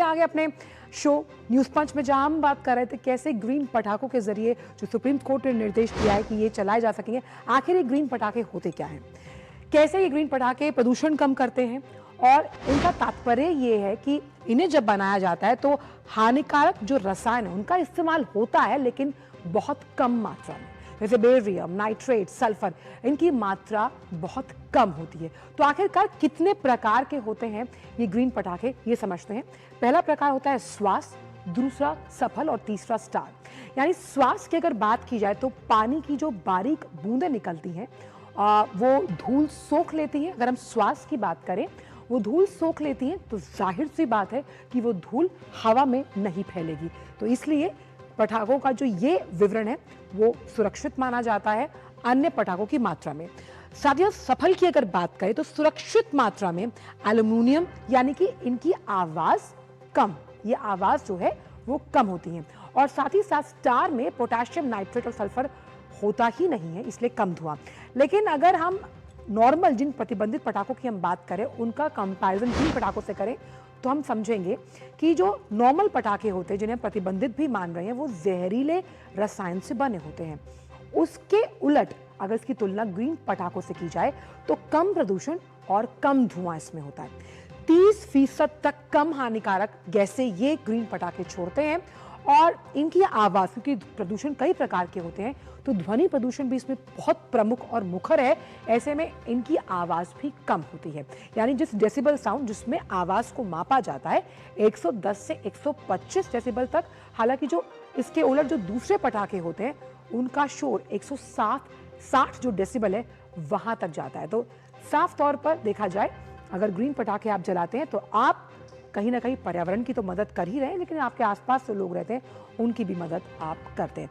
आगे अपने show news पंच में, जहां हम बात कर रहे थे कैसे ग्रीन पटाखों के जरिए जो सुप्रीम कोर्ट ने निर्देश दिया है कि ये चलाए जा सकेंगे, आखिर ये ग्रीन पटाखे होते क्या हैं, कैसे ये ग्रीन पटाखे प्रदूषण कम करते हैं, और इनका तात्पर्य ये है कि इन्हें जब बनाया जाता है तो हानिकारक जो रसायन है उनका इस्तेमाल होता है, लेकिन बहुत कम मात्रा में। जैसे बेरियम, नाइट्रेट, सल्फर, इनकी मात्रा बहुत कम होती है। तो आखिरकार कितने प्रकार के होते हैं ये ग्रीन पटाखे, ये समझते हैं। पहला प्रकार होता है श्वास, दूसरा सफल और तीसरा स्टार। यानी श्वास की अगर बात की जाए तो पानी की जो बारीक बूंदें निकलती हैं वो धूल सोख लेती हैं। अगर हम श्वास की बात करें, वो धूल सोख लेती हैं, तो जाहिर सी बात है कि वो धूल हवा में नहीं फैलेगी। तो इसलिए पटाखों का जो ये विवरण है वो सुरक्षित माना जाता है अन्य पटाखों की मात्रा में। साथियों, सफल की अगर बात करें तो सुरक्षित मात्रा में एल्युमिनियम, यानी कि इनकी आवाज कम, ये आवाज जो है वो कम होती है। और साथ ही साथ स्टार में पोटेशियम नाइट्रेट और सल्फर होता ही नहीं है, इसलिए कम धुआं। लेकिन अगर हम नॉर्मल जिन प्रतिबंधित पटाखों की हम बात करें, उनका कंपैरिजन ग्रीन पटाखों से करें, तो हम समझेंगे कि जो नॉर्मल पटाखे होते हैं जिन्हें प्रतिबंधित भी मान रहे हैं, वो जहरीले रसायन से बने होते हैं। उसके उलट अगर इसकी तुलना ग्रीन पटाखों से की जाए तो कम प्रदूषण और कम धुआं इसमें होता है। 30% तक कम हानिकारक गैसें ये ग्रीन पटाखे छोड़ते हैं। और इनकी आवाज, क्योंकि प्रदूषण कई प्रकार के होते हैं, तो ध्वनि प्रदूषण भी इसमें बहुत प्रमुख और मुखर है। ऐसे में इनकी आवाज भी कम होती है। यानी जिस डेसिबल साउंड जिसमें आवाज को मापा जाता है 110 से 125 डेसिबल तक। हालांकि जो इसके उलट जो दूसरे पटाखे होते हैं उनका शोर 160 जो डेसिबल है वहां तक जाता है। तो साफ तौर पर देखा जाए, अगर ग्रीन पटाखे आप जलाते हैं तो आप कहीं ना कहीं पर्यावरण की तो मदद कर ही रहे हैं, लेकिन आपके आसपास जो लोग रहते हैं उनकी भी मदद आप करते हैं।